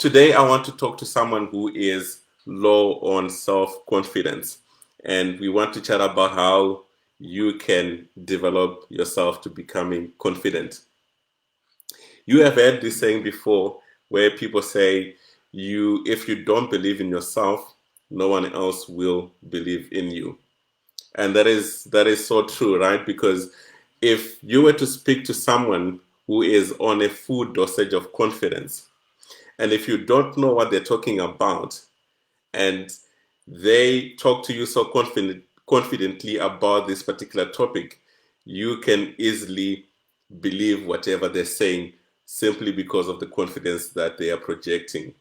Today, I want to talk to someone who is low on self-confidence, and we want to chat about how you can develop yourself to becoming confident. You have heard this saying before where people say, if you don't believe in yourself, no one else will believe in you. And that is so true, right? Because if you were to speak to someone who is on a full dosage of confidence, and if you don't know what they're talking about, and they talk to you so confidently about this particular topic, you can easily believe whatever they're saying simply because of the confidence that they are projecting.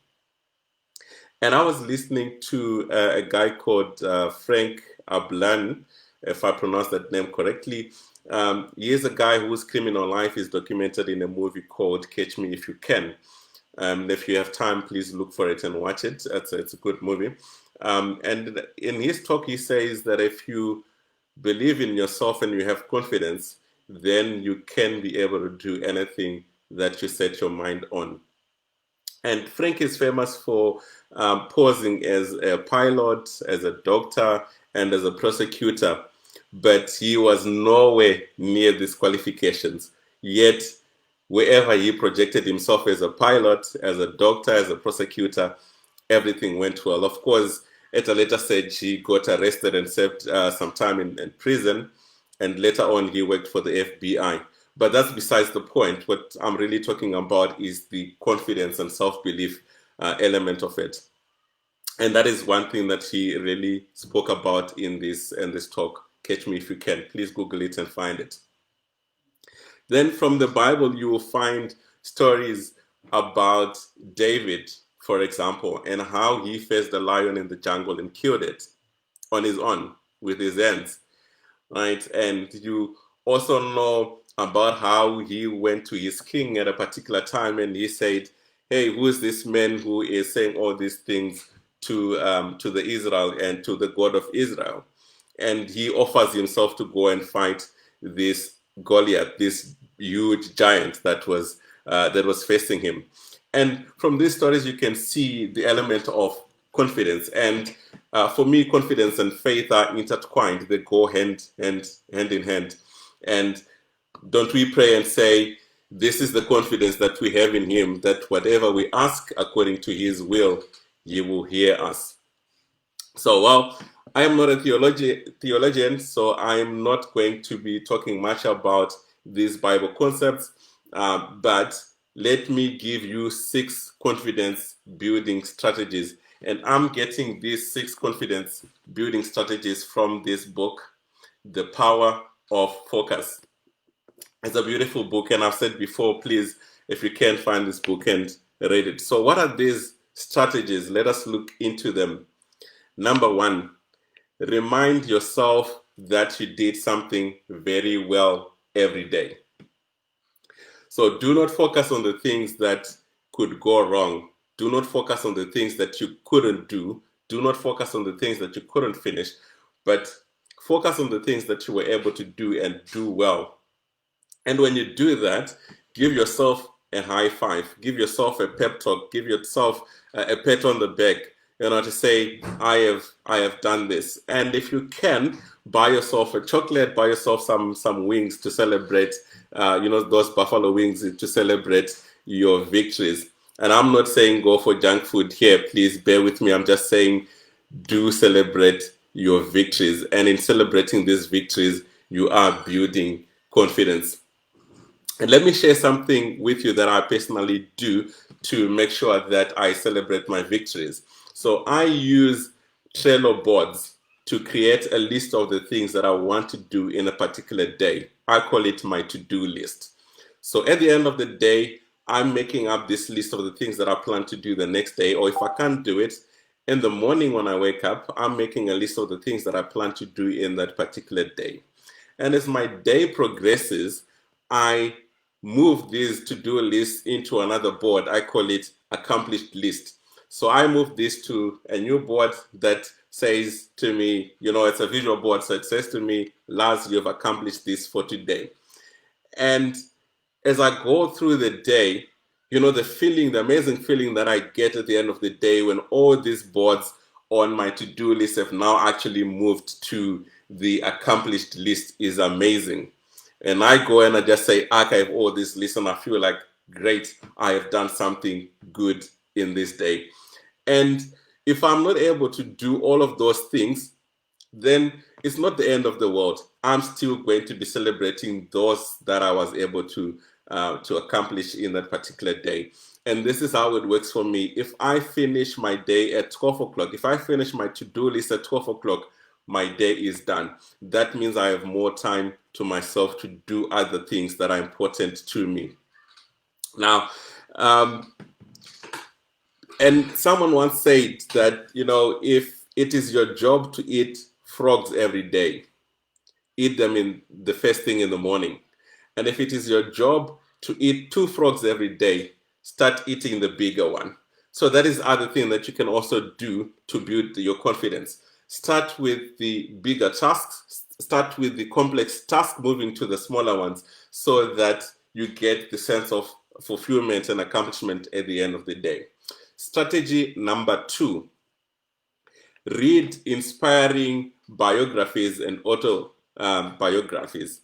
And I was listening to a guy called Frank Ablan, if I pronounce that name correctly. He is a guy whose criminal life is documented in a movie called Catch Me If You Can. If you have time, please look for it and watch it. It's a good movie. And in his talk, he says that if you believe in yourself and you have confidence, then you can be able to do anything that you set your mind on. And Frank is famous for posing as a pilot, as a doctor, and as a prosecutor, but he was nowhere near these qualifications. Yet, wherever he projected himself as a pilot, as a doctor, as a prosecutor, everything went well. Of course, at a later stage, he got arrested and served some time in prison, and later on, he worked for the FBI. But that's besides the point. What I'm really talking about is the confidence and self-belief element of it. And that is one thing that he really spoke about in this talk. Catch Me If You Can. Please Google it and find it. Then from the Bible, you will find stories about David, for example, and how he faced the lion in the jungle and killed it on his own with his hands, right? And you also know about how he went to his king at a particular time and he said, "Hey, who is this man who is saying all these things to the Israel and to the God of Israel?" And he offers himself to go and fight this Goliath, this huge giant that was facing him. And from these stories, you can see the element of confidence. And for me, confidence and faith are intertwined; they go hand in hand. And don't we pray and say, "This is the confidence that we have in Him, that whatever we ask according to His will, He will hear us." So, well, I am not a theologian, so I am not going to be talking much about these Bible concepts, but let me give you 6 confidence building strategies. And I'm getting these 6 confidence building strategies from this book, The Power of Focus. It's a beautiful book, and I've said before, please, if you can find this book and read it. So, what are these strategies? Let us look into them. Number 1, remind yourself that you did something very well every day. So do not focus on the things that could go wrong. Do not focus on the things that you couldn't do. Do not focus on the things that you couldn't finish, but focus on the things that you were able to do and do well. And when you do that, give yourself a high five, give yourself a pep talk, give yourself a pat on the back, to say, I have done this. And if you can, buy yourself a chocolate, buy yourself some wings to celebrate, those buffalo wings to celebrate your victories. And I'm not saying go for junk food here, please bear with me. I'm just saying do celebrate your victories. And in celebrating these victories, you are building confidence. And let me share something with you that I personally do to make sure that I celebrate my victories. So I use Trello boards to create a list of the things that I want to do in a particular day. I call it my to-do list. So at the end of the day, I'm making up this list of the things that I plan to do the next day, or if I can't do it, in the morning when I wake up, I'm making a list of the things that I plan to do in that particular day. And as my day progresses, I move these to-do lists into another board. I call it accomplished list. So I move this to a new board that says to me, it's a visual board. So it says to me, Lars, you've accomplished this for today. And as I go through the day, you know, the feeling, the amazing feeling that I get at the end of the day when all these boards on my to-do list have now actually moved to the accomplished list is amazing. And I go and I just say archive all this list, and I feel like, great, I have done something good in this day. And if I'm not able to do all of those things, then it's not the end of the world. I'm still going to be celebrating those that I was able to accomplish in that particular day. And this is how it works for me. If I finish my day at 12 o'clock, if I finish my to-do list at 12 o'clock, my day is done. That means I have more time to myself to do other things that are important to me. Now, and someone once said that, you know, if it is your job to eat frogs every day, eat them in the first thing in the morning. And if it is your job to eat 2 frogs every day, start eating the bigger one. So that is other thing that you can also do to build your confidence. Start with the bigger tasks, start with the complex task, moving to the smaller ones, so that you get the sense of fulfillment and accomplishment at the end of the day. Strategy number 2, read inspiring biographies and autobiographies.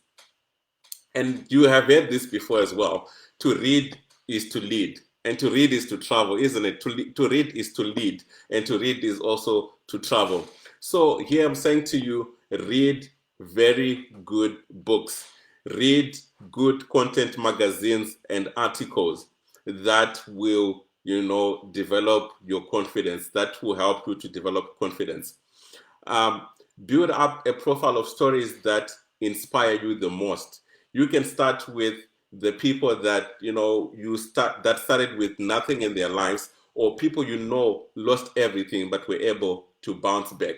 And you have heard this before as well. To read is to lead, and to read is to travel, isn't it? To read is to lead, and to read is also to travel. So here I'm saying to you, read very good books, read good content magazines and articles that will, you know, develop your confidence, that will help you to develop confidence. um, Build up a profile of stories that inspire you the most. You can start with the people that, you know, that started with nothing in their lives, or people, you know, lost everything but were able to bounce back.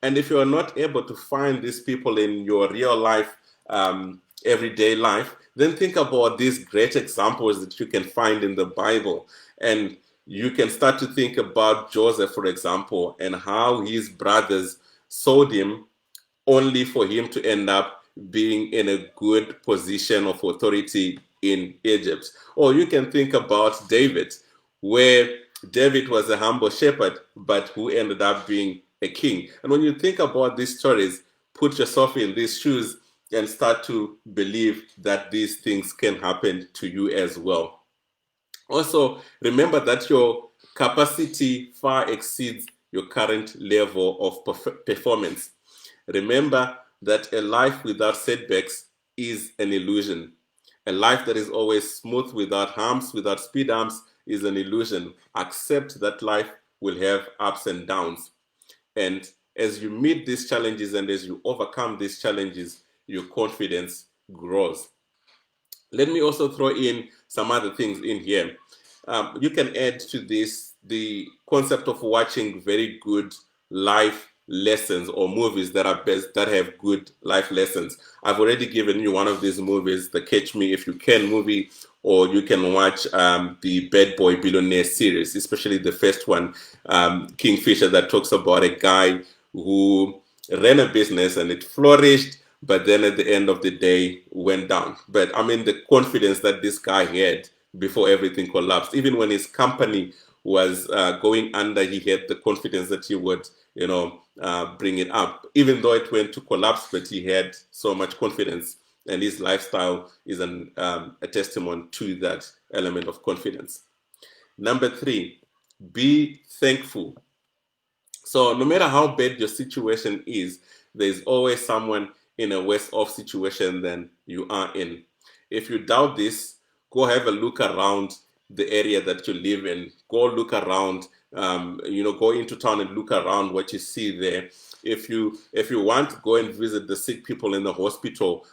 And if you are not able to find these people in your real life, everyday life, then think about these great examples that you can find in the Bible. And you can start to think about Joseph, for example, and how his brothers sold him only for him to end up being in a good position of authority in Egypt. Or you can think about David, where David was a humble shepherd, but who ended up being a king. And when you think about these stories, put yourself in these shoes and start to believe that these things can happen to you as well. Also, remember that your capacity far exceeds your current level of performance. Remember that a life without setbacks is an illusion. A life that is always smooth, without humps, without speed bumps, is an illusion. Accept that life will have ups and downs. And as you meet these challenges and as you overcome these challenges, your confidence grows. Let me also throw in some other things in here. You can add to this the concept of watching very good life lessons, or movies that are best, that have good life lessons. I've already given you one of these movies, the Catch Me If You Can movie, or you can watch the Bad Boy Billionaire series, especially the first one, Kingfisher, that talks about a guy who ran a business and it flourished, but then at the end of the day went down. But I mean, the confidence that this guy had before everything collapsed, even when his company was going under, he had the confidence that he would, you know, bring it up, even though it went to collapse. But he had so much confidence, and his lifestyle is a testament to that element of confidence. Number 3, be thankful. So no matter how bad your situation is, there's always someone in a worse off situation than you are in. If you doubt this, go have a look around the area that you live in. Go look around, go into town and look around what you see there. If you want, go and visit the sick people in the hospital.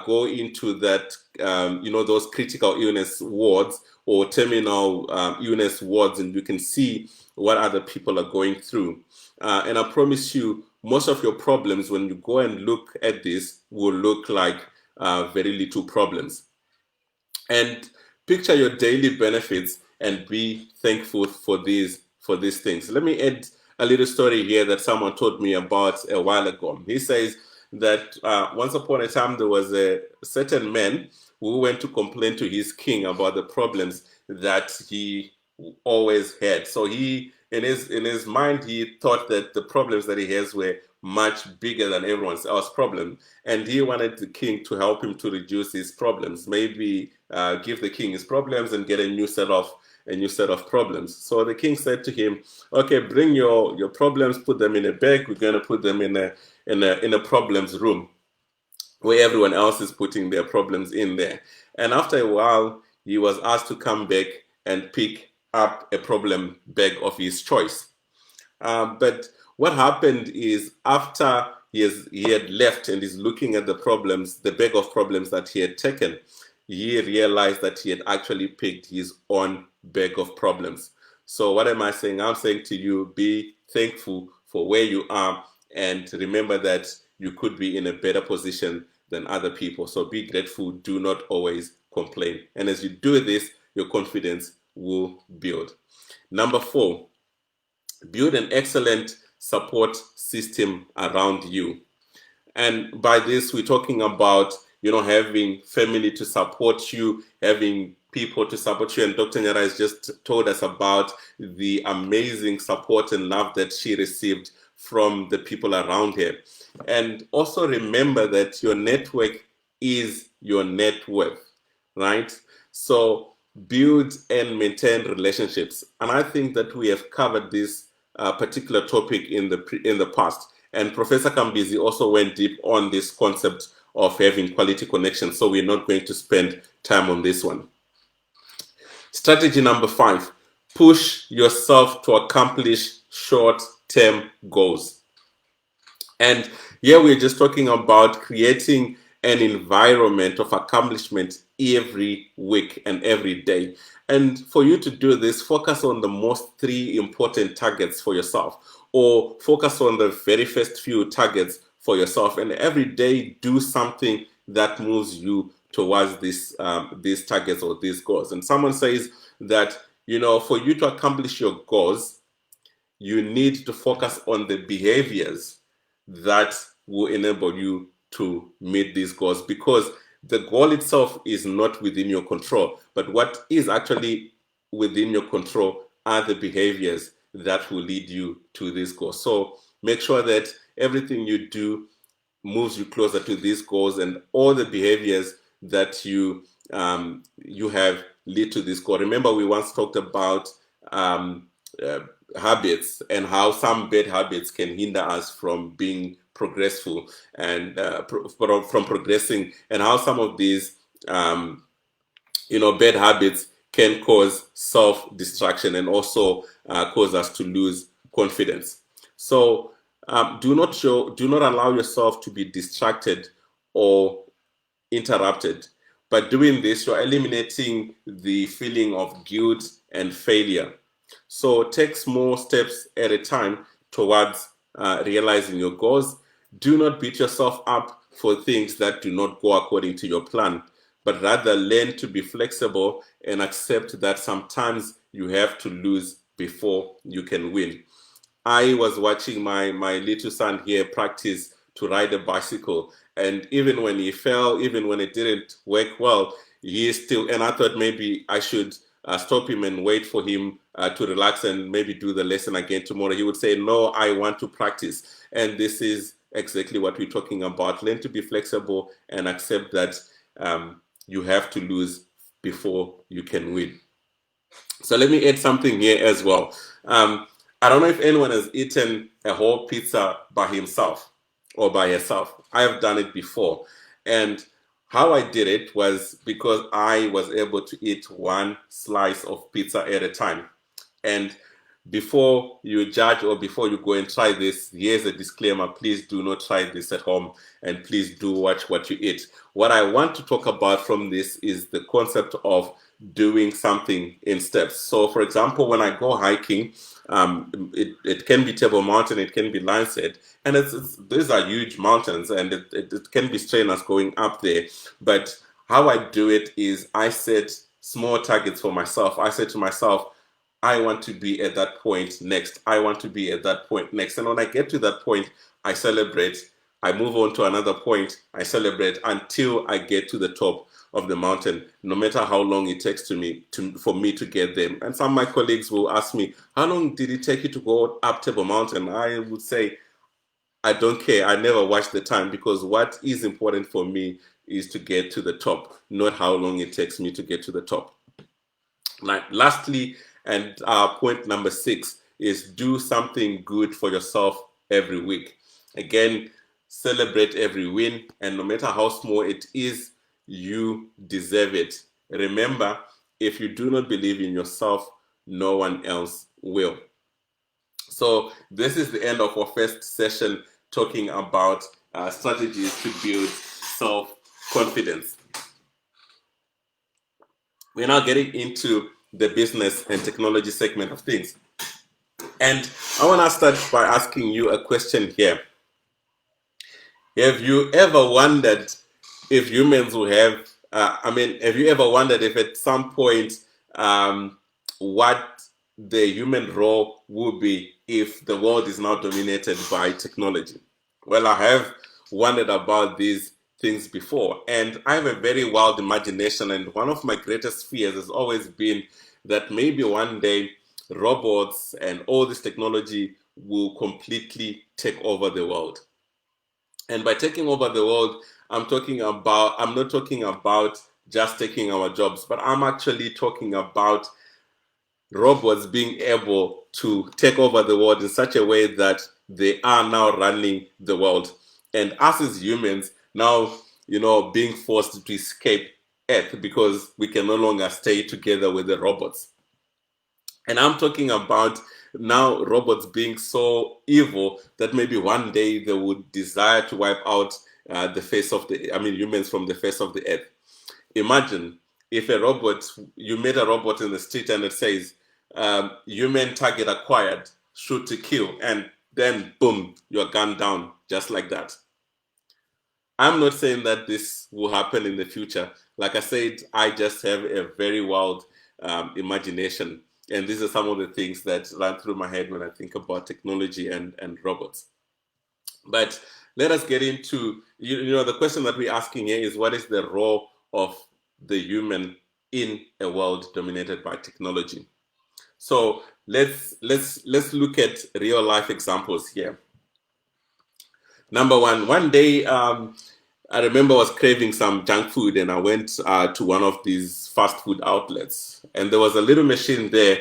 Go into that, those critical illness wards or terminal illness wards, and you can see what other people are going through. And I promise you, most of your problems, when you go and look at this, will look like very little problems. And picture your daily benefits and be thankful for these things. Let me add a little story here that someone told me about a while ago. He says that once upon a time there was a certain man who went to complain to his king about the problems that he always had. So he, in his mind, he thought that the problems that he has were much bigger than everyone else's problem, and he wanted the king to help him to reduce his problems. Maybe give the king his problems and get a new set of problems. So the king said to him, "Okay, bring your problems, put them in a bag. We're going to put them in a problems room where everyone else is putting their problems in there." And after a while, he was asked to come back and pick up a problem bag of his choice. But what happened is, after he had left and is looking at the problems, the bag of problems that he had taken, he realized that he had actually picked his own bag of problems. So what am I saying? I'm saying to you, be thankful for where you are, and remember that you could be in a better position than other people. So be grateful. Do not always complain. And as you do this, your confidence will build. Number 4, build an excellent support system around you. And by this, we're talking about, having family to support you, having people to support you. And Dr. Nyara has just told us about the amazing support and love that she received from the people around her. And also remember that your network is your net worth, right? So build and maintain relationships. And I think that we have covered this particular topic in the past. And Professor Kambizi also went deep on this concept of having quality connections. So we're not going to spend time on this one. Strategy number 5, push yourself to accomplish short-term goals. And here we're just talking about creating an environment of accomplishment every week and every day. And for you to do this, focus on the most 3 important targets for yourself, or focus on the very first few targets for yourself, and every day do something that moves you towards these targets or these goals. And someone says that, for you to accomplish your goals, you need to focus on the behaviors that will enable you to meet these goals, because the goal itself is not within your control, but what is actually within your control are the behaviors that will lead you to this goal. So make sure that everything you do moves you closer to these goals, and all the behaviors that you have lead to this goal. Remember, we once talked about habits, and how some bad habits can hinder us from being progressful and from progressing, and how some of these bad habits can cause self-destruction and also cause us to lose confidence. So do not allow yourself to be distracted or interrupted. By doing this, you're eliminating the feeling of guilt and failure. So take small steps at a time towards realizing your goals. Do not beat yourself up for things that do not go according to your plan, but rather learn to be flexible and accept that sometimes you have to lose before you can win. I was watching my little son here practice to ride a bicycle, and even when he fell, even when it didn't work well, he is still. And I thought maybe I should stop him and wait for him to relax and maybe do the lesson again tomorrow. He would say, "No, I want to practice." And this is exactly what we're talking about. Learn to be flexible and accept that you have to lose before you can win. So let me add something here as well. I don't know if anyone has eaten a whole pizza by himself or by herself. I have done it before. And how I did it was because I was able to eat one slice of pizza at a time. And before you judge or before you go and try this, here's a disclaimer: please do not try this at home, and please do watch what you eat. What I want to talk about from this is the concept of doing something in steps. So for example, when I go hiking, it can be Table Mountain, it can be Lionshead, and these are huge mountains, and it can be strenuous going up there. But how I do it is I set small targets for myself. I say to myself, I want to be at that point next. I want to be at that point next. And when I get to that point, I celebrate. I move on to another point. I celebrate until I get to the top of the mountain, no matter how long it takes for me to get there. And some of my colleagues will ask me, how long did it take you to go up Table Mountain? I would say, I don't care. I never watch the time, because what is important for me is to get to the top, not how long it takes me to get to the top. Like, lastly, and point number 6 is do something good for yourself every week. Again, celebrate every win, and no matter how small it is, you deserve it. Remember, if you do not believe in yourself, no one else will. So this is the end of our first session, talking about strategies to build self-confidence. We're now getting into the business and technology segment of things. And I want to start by asking you a question here. Have you ever wondered if humans will have, have you ever wondered if at some point what the human role will be if the world is now dominated by technology? Well, I have wondered about these things before, and I have a very wild imagination, and one of my greatest fears has always been that maybe one day robots and all this technology will completely take over the world. And by taking over the world, I'm not talking about just taking our jobs, but I'm actually talking about robots being able to take over the world in such a way that they are now running the world. And us as humans now, being forced to escape Earth because we can no longer stay together with the robots. And I'm talking about now robots being so evil that maybe one day they would desire to wipe out humans from the face of the earth. Imagine if you met a robot in the street and it says, human target acquired, shoot to kill, and then boom, you're gunned down just like that. I'm not saying that this will happen in the future. Like I said, I just have a very wild imagination. And these are some of the things that run through my head when I think about technology and robots. But let us get into, the question that we're asking here is, what is the role of the human in a world dominated by technology? So let's look at real life examples here. Number one day, I remember I was craving some junk food, and I went to one of these fast food outlets, and there was a little machine there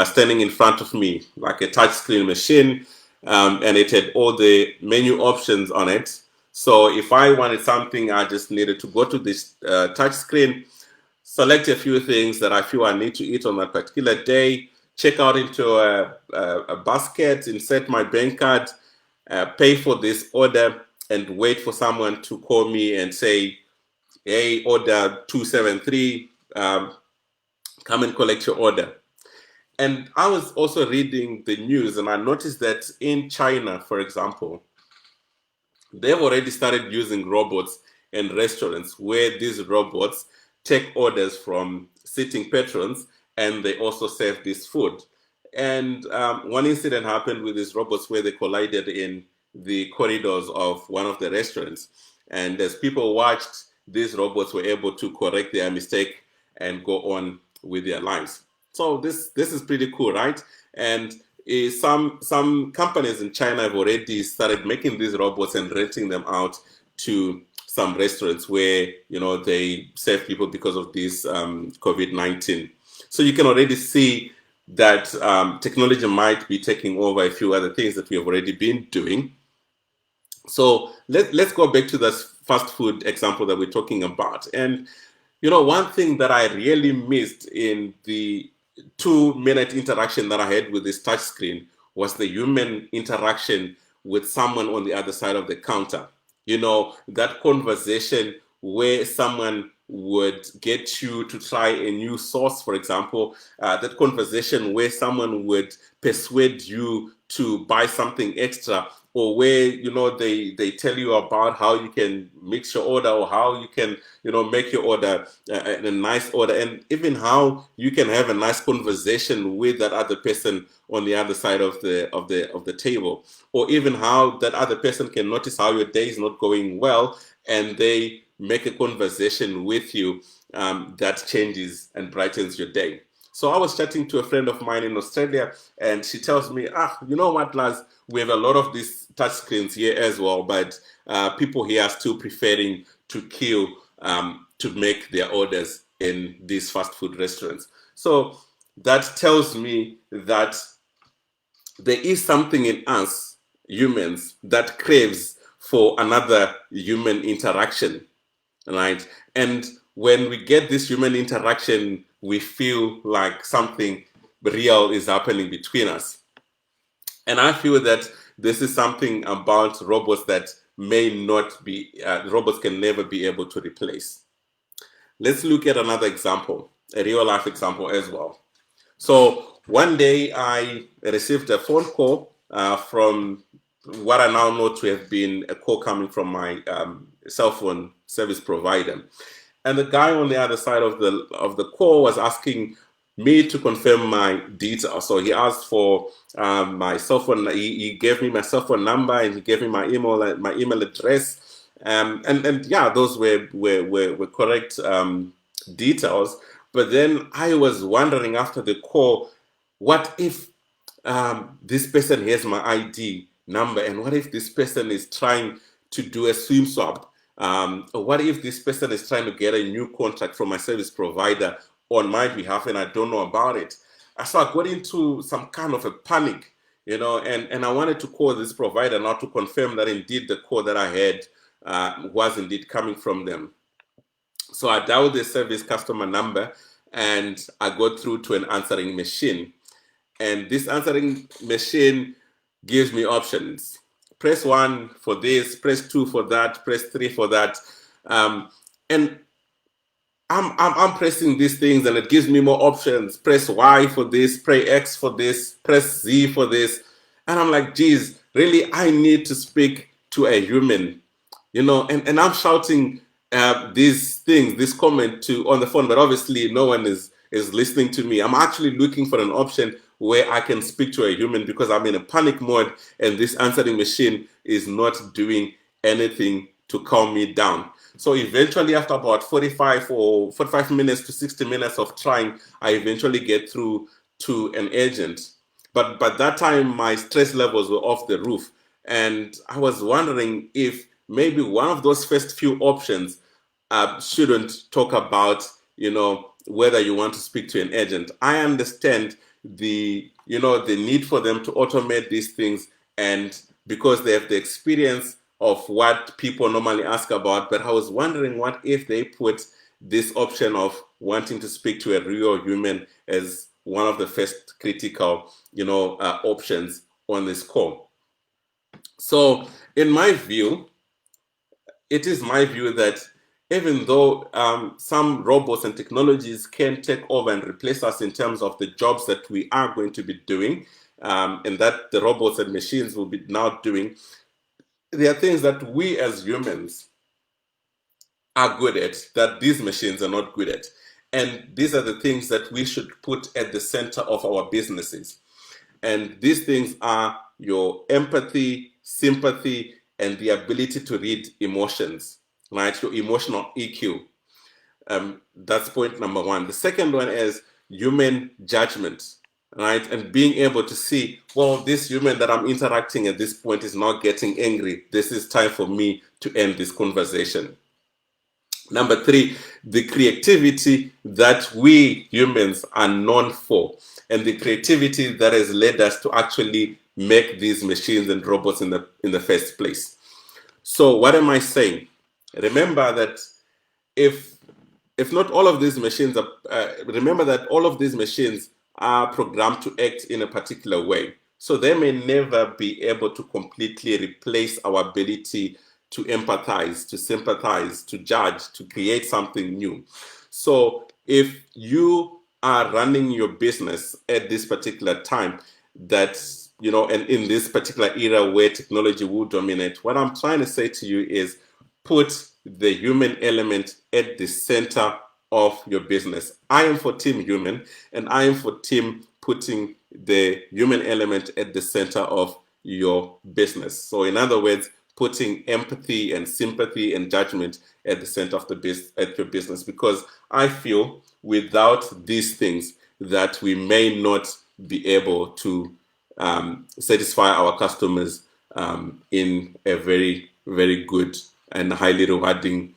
standing in front of me, like a touchscreen machine, and it had all the menu options on it. So if I wanted something, I just needed to go to this touchscreen, select a few things that I feel I need to eat on that particular day, check out into a basket, insert my bank card, pay for this order, and wait for someone to call me and say, hey, order 273, come and collect your order. And I was also reading the news, and I noticed that in China, for example, they've already started using robots in restaurants, where these robots take orders from sitting patrons, and they also serve this food. And one incident happened with these robots where they collided in the corridors of one of the restaurants. And as people watched, these robots were able to correct their mistake and go on with their lives. So this is pretty cool, right? And some companies in China have already started making these robots and renting them out to some restaurants where they serve people because of this COVID-19. So you can already see that technology might be taking over a few other things that we have already been doing. So let's go back to this fast food example that we're talking about. And one thing that I really missed in the 2-minute interaction that I had with this touch screen was the human interaction with someone on the other side of the counter. That conversation where someone would get you to try a new sauce, for example, that conversation where someone would persuade you to buy something extra, or where they tell you about how you can mix your order, or how you can make your order a nice order, and even how you can have a nice conversation with that other person on the other side of the table, or even how that other person can notice how your day is not going well, and they make a conversation with you that changes and brightens your day. So I was chatting to a friend of mine in Australia, and she tells me, you know what, Laz, we have a lot of these touch screens here as well, but people here are still preferring to queue to make their orders in these fast food restaurants. So that tells me that there is something in us humans that craves for another human interaction, right? And when we get this human interaction, we feel like something real is happening between us. And I feel that this is something about robots that may not be, robots can never be able to replace. Let's look at another example, a real life example as well. So one day I received a phone call from what I now know to have been a call coming from my cell phone service provider. And the guy on the other side of the call was asking me to confirm my details. So he asked for my cell phone. He gave me my cell phone number and he gave me my email address. And yeah, those were correct details. But then I was wondering after the call, what if this person has my ID number, and what if this person is trying to do a SIM swap? Or what if this person is trying to get a new contract from my service provider on my behalf and I don't know about it? So I got into some kind of a panic, and I wanted to call this provider now to confirm that indeed the call that I had was indeed coming from them. So I dialed the service customer number and I got through to an answering machine. And this answering machine gives me options. Press 1 for this, press 2 for that, press 3 for that. And I'm pressing these things and it gives me more options. Press Y for this, press X for this, press Z for this. And I'm like, geez, really, I need to speak to a human, and I'm shouting these things, this comment on the phone, but obviously no one is listening to me. I'm actually looking for an option where I can speak to a human because I'm in a panic mode and this answering machine is not doing anything to calm me down. So eventually, after about 45 minutes to 60 minutes of trying, I eventually get through to an agent. But by that time, my stress levels were off the roof. And I was wondering if maybe one of those first few options shouldn't talk about, whether you want to speak to an agent. I understand the need for them to automate these things, and because they have the experience of what people normally ask about. But I was wondering, what if they put this option of wanting to speak to a real human as one of the first critical, options on this call. So in my view, it is my view that even though some robots and technologies can take over and replace us in terms of the jobs that we are going to be doing, and that the robots and machines will be now doing, there are things that we as humans are good at that these machines are not good at. And these are the things that we should put at the center of our businesses. And these things are your empathy, sympathy, and the ability to read emotions, right? Your emotional EQ. That's point number one. The second one is human judgment, right? And being able to see, well, this human that I'm interacting at this point is not getting angry. This is time for me to end this conversation. Number three, the creativity that we humans are known for, and the creativity that has led us to actually make these machines and robots in the first place. So what am I saying? Remember that if not all of these machines are, remember that all of these machines are programmed to act in a particular way. So they may never be able to completely replace our ability to empathize, to sympathize, to judge, to create something new. So if you are running your business at this particular time, that's, and in this particular era where technology will dominate, what I'm trying to say to you is put the human element at the center of your business. I am for Team Human, and I am for team putting the human element at the center of your business. So in other words, putting empathy and sympathy and judgment at the center of at your business, because I feel without these things that we may not be able to satisfy our customers in a very, very good and highly rewarding